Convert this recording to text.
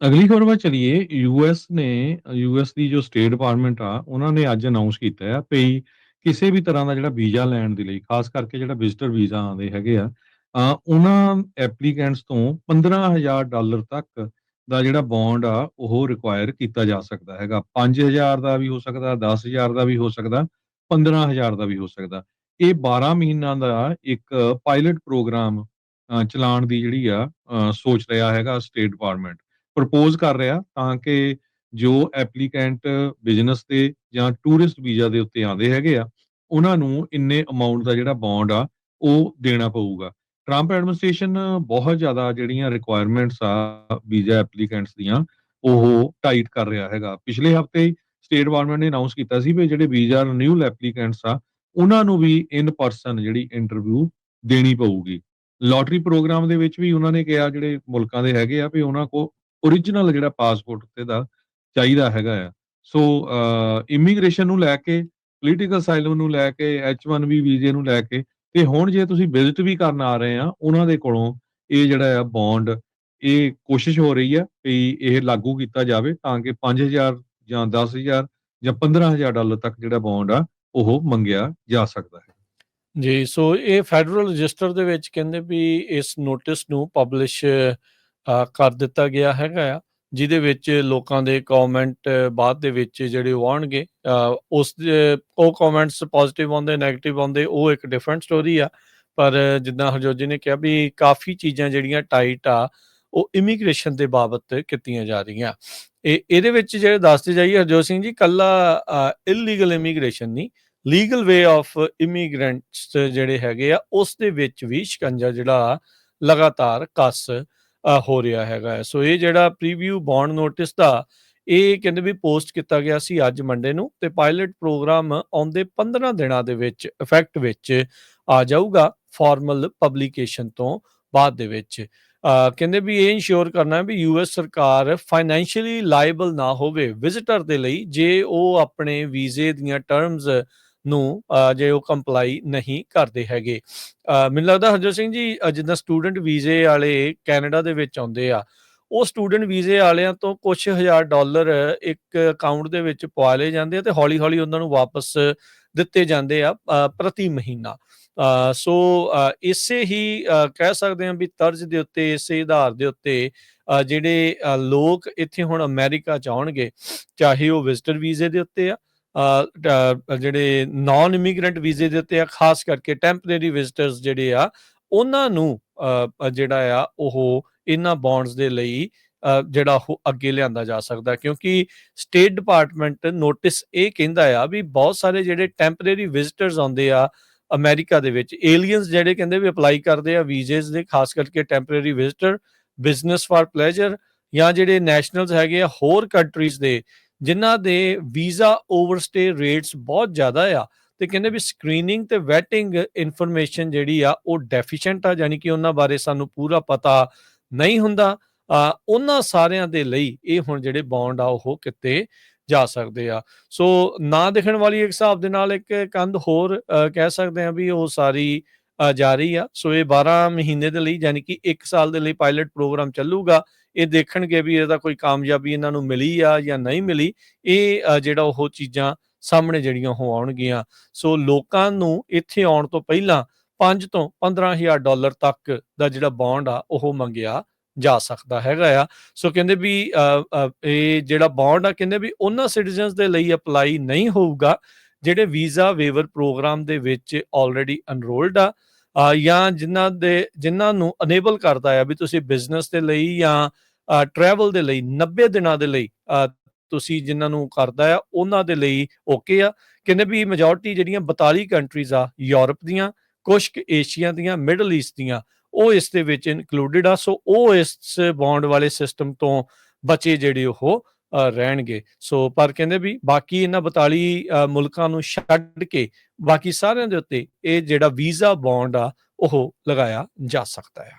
ਅਗਲੀ ਖਬਰ ਵੱਲ ਚਲੀਏ। ਯੂਐਸ ਦੀ ਜੋ ਸਟੇਟ ਡਿਪਾਰਟਮੈਂਟ ਆ, ਉਹਨਾਂ ਨੇ ਅੱਜ ਅਨਾਉਂਸ ਕੀਤਾ ਆ ਵੀ ਕਿਸੇ ਵੀ ਤਰ੍ਹਾਂ ਦਾ ਜਿਹੜਾ ਵੀਜ਼ਾ ਲੈਣ ਦੇ ਲਈ, ਖਾਸ ਕਰਕੇ ਜਿਹੜਾ ਵਿਜ਼ਟਰ ਵੀਜ਼ਾ ਆਉਂਦੇ ਹੈਗੇ ਆ, ਉਹਨਾਂ ਐਪਲੀਕੈਂਟਸ ਤੋਂ $15,000 ਤੱਕ ਦਾ ਜਿਹੜਾ ਬੌਂਡ ਆ ਉਹ ਰਿਕੁਆਇਰ ਕੀਤਾ ਜਾ ਸਕਦਾ ਹੈਗਾ। 5,000 ਦਾ ਵੀ ਹੋ ਸਕਦਾ, 10,000 ਦਾ ਵੀ ਹੋ ਸਕਦਾ, 15,000 ਦਾ ਵੀ ਹੋ ਸਕਦਾ। ਇਹ 12 ਮਹੀਨਿਆਂ ਦਾ ਇੱਕ ਪਾਇਲਟ ਪ੍ਰੋਗਰਾਮ ਚਲਾਉਣ ਦੀ ਜਿਹੜੀ ਆ ਸੋਚ ਰਿਹਾ ਹੈਗਾ ਸਟੇਟ ਡਿਪਾਰਟਮੈਂਟ। ਪ੍ਰਪੋਜ਼ ਕਰ ਰਿਹਾ ਤਾਂ ਕਿ ਜੋ ਐਪਲੀਕੈਂਟ ਬਿਜ਼ਨਸ ਤੇ ਜਾਂ ਟੂਰਿਸਟ ਵੀਜ਼ਾ ਦੇ ਉੱਤੇ ਆਉਂਦੇ ਹੈਗੇ ਆ, ਉਹਨਾਂ ਨੂੰ ਇੰਨੇ ਅਮਾਉਂਟ ਦਾ ਜਿਹੜਾ ਬੌਂਡ ਆ ਉਹ ਦੇਣਾ ਪਊਗਾ। ਟਰੰਪ ਐਡਮਿਨਿਸਟ੍ਰੇਸ਼ਨ ਬਹੁਤ ਜ਼ਿਆਦਾ ਜਿਹੜੀਆਂ ਰਿਕੁਆਇਰਮੈਂਟਸ ਆ ਵੀਜ਼ਾ ਐਪਲੀਕੈਂਟਸ ਦੀਆਂ, ਉਹ ਟਾਈਟ ਕਰ ਰਿਹਾ ਹੈਗਾ। ਪਿਛਲੇ ਹਫਤੇ ਸਟੇਟ ਡਿਪਾਰਟਮੈਂਟ ਨੇ ਅਨਾਉਂਸ ਕੀਤਾ ਸੀ ਵੀ ਜਿਹੜੇ ਵੀਜ਼ਾ ਰਿਨਿਊਅਲ ਐਪਲੀਕੈਂਟਸ ਆ, ਉਹਨਾਂ ਨੂੰ ਵੀ ਇਨ ਪਰਸਨ ਜਿਹੜੀ ਇੰਟਰਵਿਊ ਦੇਣੀ ਪਊਗੀ। ਲੋਟਰੀ ਪ੍ਰੋਗਰਾਮ ਦੇ ਵਿੱਚ ਵੀ ਉਹਨਾਂ ਨੇ ਕਿਹਾ ਜਿਹੜੇ ਮੁਲਕਾਂ ਦੇ ਹੈਗੇ ਆ ਵੀ ਉਹਨਾਂ ਕੋਲ ਓਰੀਜਨਲ ਜਿਹੜਾ ਪਾਸਪੋਰਟ ਤੇ ਦਾ ਚਾਹੀਦਾ ਹੈਗਾ ਆ। ਸੋ ਇਮੀਗ੍ਰੇਸ਼ਨ ਨੂੰ ਲੈ ਕੇ, ਪੋਲੀਟੀਕਲ ਅਸਾਈਲਮ ਨੂੰ ਲੈ ਕੇ, H1B ਵੀਜ਼ੇ ਨੂੰ ਲੈ ਕੇ, ਤੇ ਹੁਣ ਜੇ ਤੁਸੀਂ ਵਿਜ਼ਿਟ ਵੀ ਕਰਨ ਆ ਰਹੇ ਆ ਉਹਨਾਂ ਦੇ ਕੋਲੋਂ ਇਹ ਜਿਹੜਾ ਆ ਬੌਂਡ, ਇਹ ਕੋਸ਼ਿਸ਼ ਹੋ ਰਹੀ ਆ ਵੀ ਇਹ ਲਾਗੂ ਕੀਤਾ ਜਾਵੇ ਤਾਂ ਕਿ 5,000 ਜਾਂ 10,000 ਜਾਂ $15,000 ਤੱਕ ਜਿਹੜਾ ਬੌਂਡ ਆ ਉਹ ਮੰਗਿਆ ਜਾ ਸਕਦਾ ਹੈ। ਜੀ, ਸੋ ਇਹ ਫੈਡਰਲ ਰਜਿਸਟਰ ਦੇ ਵਿੱਚ ਕਹਿੰਦੇ ਵੀ ਇਸ ਨੋਟਿਸ ਨੂੰ ਪਬਲਿਸ਼ ਕਰ ਦਿੱਤਾ ਗਿਆ ਹੈਗਾ ਆ, ਜਿਹਦੇ ਵਿੱਚ ਲੋਕਾਂ ਦੇ ਕਮੈਂਟ ਬਾਅਦ ਦੇ ਵਿੱਚ ਜਿਹੜੇ ਉਹ ਆਉਣਗੇ, ਉਹ ਕਮੈਂਟਸ ਪੋਜ਼ਿਟਿਵ ਆਉਂਦੇ, ਨੈਗੇਟਿਵ ਆਉਂਦੇ, ਉਹ ਇੱਕ ਡਿਫਰੈਂਟ ਸਟੋਰੀ ਆ। ਪਰ ਜਿੱਦਾਂ ਹਰਜੋਤ ਜੀ ਨੇ ਕਿਹਾ ਵੀ ਕਾਫੀ ਚੀਜ਼ਾਂ ਜਿਹੜੀਆਂ ਟਾਈਟ ਆ ਉਹ ਇਮੀਗ੍ਰੇਸ਼ਨ ਦੇ ਬਾਬਤ ਕੀਤੀਆਂ ਜਾ ਰਹੀਆਂ। ਇਹਦੇ ਵਿੱਚ ਜਿਹੜੇ ਦੱਸਦੇ ਜਾਈਏ ਹਰਜੋਤ ਸਿੰਘ ਜੀ, ਕੱਲਾ ਇਲੀਗਲ ਇਮੀਗ੍ਰੇਸ਼ਨ ਨਹੀਂ, ਲੀਗਲ ਵੇ ਆਫ ਇਮੀਗ੍ਰੈਂਟਸ ਜਿਹੜੇ ਹੈਗੇ ਆ ਉਸ ਦੇ ਵਿੱਚ ਵੀ ਸ਼ਿਕੰਜਾ ਜਿਹੜਾ ਲਗਾਤਾਰ ਕੱਸ ਹੋ ਰਿਹਾ ਹੈਗਾ। ਸੋ ਇਹ ਜਿਹੜਾ ਪ੍ਰੀਵਿਊ ਬੌਂਡ ਨੋਟਿਸ ਦਾ, ਇਹ ਕਹਿੰਦੇ ਵੀ ਪੋਸਟ ਕੀਤਾ ਗਿਆ ਸੀ ਅੱਜ ਮੰਡੇ ਨੂੰ, ਤੇ ਪਾਇਲਟ ਪ੍ਰੋਗਰਾਮ ਆਉਂਦੇ 15 ਦਿਨਾਂ ਦੇ ਵਿੱਚ ਇਫੈਕਟ ਵਿੱਚ ਆ ਜਾਊਗਾ ਫਾਰਮਲ ਪਬਲੀਕੇਸ਼ਨ ਤੋਂ ਬਾਅਦ ਦੇ ਵਿੱਚ। ਕਹਿੰਦੇ ਵੀ ਇਹ ਇੰਸ਼ੋਰ ਕਰਨਾ ਵੀ ਯੂਐਸ ਸਰਕਾਰ ਫਾਈਨੈਂਸ਼ੀਅਲੀ ਲਾਇਬਲ ਨਾ ਹੋਵੇ ਵਿਜ਼ਿਟਰ ਦੇ ਲਈ ਜੇ ਉਹ ਆਪਣੇ ਵੀਜ਼ੇ ਦੀਆਂ ਟਰਮਸ ਨੂੰ ਜੇ ਉਹ ਕੰਪਲਾਈ ਨਹੀਂ ਕਰਦੇ ਹੈਗੇ। ਮੈਨੂੰ ਲੱਗਦਾ ਹਰਜੋਤ ਸਿੰਘ ਜੀ, ਜਿੱਦਾਂ ਸਟੂਡੈਂਟ ਵੀਜ਼ੇ ਵਾਲੇ ਕੈਨੇਡਾ ਦੇ ਵਿੱਚ ਆਉਂਦੇ ਆ, ਉਹ ਸਟੂਡੈਂਟ ਵੀਜ਼ੇ ਵਾਲਿਆਂ ਤੋਂ ਕੁਛ $1,000 ਇੱਕ ਅਕਾਊਂਟ ਦੇ ਵਿੱਚ ਪਵਾ ਲਏ ਜਾਂਦੇ ਆ ਤੇ ਹੌਲੀ ਹੌਲੀ ਉਹਨਾਂ ਨੂੰ ਵਾਪਸ ਦਿੱਤੇ ਜਾਂਦੇ ਆ ਪ੍ਰਤੀ ਮਹੀਨਾ। ਸੋ ਇਸੇ ਹੀ ਕਹਿ ਸਕਦੇ ਹਾਂ ਵੀ ਤਰਜ਼ ਦੇ ਉੱਤੇ, ਇਸੇ ਆਧਾਰ ਦੇ ਉੱਤੇ ਜਿਹੜੇ ਲੋਕ ਇੱਥੇ ਹੁਣ ਅਮਰੀਕਾ 'ਚ ਆਉਣਗੇ, ਚਾਹੇ ਉਹ ਵਿਜ਼ਟਰ ਵੀਜ਼ੇ ਦੇ ਉੱਤੇ ਆ, ਜਿਹੜੇ ਨਾਨ ਇਮੀਗ੍ਰੈਂਟ ਵੀਜ਼ੇ ਦੇ ਉੱਤੇ ਆ, ਖਾਸ ਕਰਕੇ ਟੈਂਪਰੇਰੀ ਵਿਜ਼ਟਰਸ ਜਿਹੜੇ ਆ, ਉਹਨਾਂ ਨੂੰ ਜਿਹੜਾ ਆ ਉਹ ਇਹਨਾਂ ਬੌਂਡਸ ਦੇ ਲਈ ਜਿਹੜਾ ਉਹ ਅੱਗੇ ਲਿਆਂਦਾ ਜਾ ਸਕਦਾ, ਕਿਉਂਕਿ ਸਟੇਟ ਡਿਪਾਰਟਮੈਂਟ ਨੋਟਿਸ ਇਹ ਕਹਿੰਦਾ ਆ ਵੀ ਬਹੁਤ ਸਾਰੇ ਜਿਹੜੇ ਟੈਂਪਰੇਰੀ ਵਿਜ਼ਟਰਸ ਆਉਂਦੇ ਆ ਅਮਰੀਕਾ ਦੇ ਵਿੱਚ, ਏਲੀਅਨਸ ਜਿਹੜੇ ਕਹਿੰਦੇ ਵੀ ਅਪਲਾਈ ਕਰਦੇ ਆ ਵੀਜ਼ੇਸ ਦੇ, ਖਾਸ ਕਰਕੇ ਟੈਂਪਰੇਰੀ ਵਿਜ਼ਟਰ, ਬਿਜ਼ਨਸ ਫਾਰ ਪਲੇਜਰ, ਜਾਂ ਜਿਹੜੇ ਨੈਸ਼ਨਲਸ ਹੈਗੇ ਆ ਹੋਰ ਕੰਟਰੀਜ਼ ਦੇ ਜਿਨ੍ਹਾਂ ਦੇ ਵੀਜ਼ਾ ਓਵਰਸਟੇ ਰੇਟਸ ਬਹੁਤ ਜ਼ਿਆਦਾ ਆ, ਤੇ ਕਹਿੰਦੇ ਵੀ ਸਕਰੀਨਿੰਗ ਤੇ ਵੈਟਿੰਗ ਇਨਫੋਰਮੇਸ਼ਨ ਜਿਹੜੀ ਆ ਉਹ ਡੈਫੀਸ਼ੀਐਂਟ ਆ, ਯਾਨੀ ਕਿ ਉਹਨਾਂ ਬਾਰੇ ਸਾਨੂੰ ਪੂਰਾ ਪਤਾ ਨਹੀਂ ਹੁੰਦਾ। ਉਹਨਾਂ ਸਾਰਿਆਂ ਦੇ ਲਈ ਇਹ ਹੁਣ ਜਿਹੜੇ ਬੌਂਡ ਆ ਉਹ ਕਿਤੇ ਜਾ ਸਕਦੇ ਆ। ਸੋ ਨਾ ਦਿਖਣ ਵਾਲੀ ਇੱਕ ਹਿਸਾਬ ਦੇ ਨਾਲ ਇੱਕ ਕੰਧ ਹੋਰ ਕਹਿ ਸਕਦੇ ਆ ਵੀ ਉਹ ਸਾਰੀ ਜਾਰੀ ਆ। ਸੋ ਇਹ 12 ਮਹੀਨੇ ਦੇ ਲਈ, ਯਾਨੀ ਕਿ 1 ਸਾਲ ਦੇ ਲਈ ਪਾਇਲਟ ਪ੍ਰੋਗਰਾਮ ਚੱਲੂਗਾ। ਇਹ ਦੇਖਣਗੇ ਵੀ ਇਹਦਾ ਕੋਈ ਕਾਮਯਾਬੀ ਇਹਨਾਂ ਨੂੰ ਮਿਲੀ ਆ ਜਾਂ ਨਹੀਂ ਮਿਲੀ। ਇਹ ਜਿਹੜਾ ਉਹ ਚੀਜ਼ਾਂ ਸਾਹਮਣੇ ਜਿਹੜੀਆਂ ਉਹ ਆਉਣਗੀਆਂ। ਸੋ ਲੋਕਾਂ ਨੂੰ ਇੱਥੇ ਆਉਣ ਤੋਂ ਪਹਿਲਾਂ 5 ਤੋਂ $15,000 ਤੱਕ ਦਾ ਜਿਹੜਾ ਬੌਂਡ ਆ ਉਹ ਮੰਗਿਆ ਜਾ ਸਕਦਾ ਹੈਗਾ ਆ। ਸੋ ਕਹਿੰਦੇ ਵੀ ਇਹ ਜਿਹੜਾ ਬੌਂਡ ਆ, ਕਹਿੰਦੇ ਵੀ ਉਹਨਾਂ ਸਿਟੀਜ਼ਨਸ ਦੇ ਲਈ ਅਪਲਾਈ ਨਹੀਂ ਹੋਊਗਾ ਜਿਹੜੇ ਵੀਜ਼ਾ ਵੇਵਰ ਪ੍ਰੋਗਰਾਮ ਦੇ ਵਿੱਚ ਆਲਰੇਡੀ ਐਨਰੋਲਡ ਆ, ਜਾਂ ਜਿਨ੍ਹਾਂ ਨੂੰ ਅਨੇਬਲ ਕਰਦਾ ਆ ਵੀ ਤੁਸੀਂ ਬਿਜ਼ਨਸ ਦੇ ਲਈ ਜਾਂ ਟਰੈਵਲ ਦੇ ਲਈ 90 ਦਿਨਾਂ ਦੇ ਲਈ ਤੁਸੀਂ ਜਿਨ੍ਹਾਂ ਨੂੰ ਕਰਦਾ ਆ ਉਹਨਾਂ ਦੇ ਲਈ ਓਕੇ ਆ। ਕਹਿੰਦੇ ਵੀ ਮੈਜੋਰਟੀ ਜਿਹੜੀਆਂ 42 ਕੰਟਰੀਜ਼ ਆ ਯੂਰਪ ਦੀਆਂ, ਕੁਛ ਏਸ਼ੀਆ ਦੀਆਂ, ਮਿਡਲ ਈਸਟ ਦੀਆਂ, ਉਹ ਇਸ ਦੇ ਵਿੱਚ ਇਨਕਲੂਡਡ ਆ। ਸੋ ਉਹ ਇਸ ਬੌਂਡ ਵਾਲੇ ਸਿਸਟਮ ਤੋਂ ਬਚੇ ਜਿਹੜੇ ਉਹ ਰਹਿਣਗੇ। ਸੋ ਪਰ ਕਹਿੰਦੇ ਵੀ ਬਾਕੀ ਇਹਨਾਂ 42 ਮੁਲਕਾਂ ਨੂੰ ਛੱਡ ਕੇ ਬਾਕੀ ਸਾਰਿਆਂ ਦੇ ਉੱਤੇ ਇਹ ਜਿਹੜਾ ਵੀਜ਼ਾ ਬੌਂਡ ਆ ਉਹ ਲਗਾਇਆ ਜਾ ਸਕਦਾ ਆ।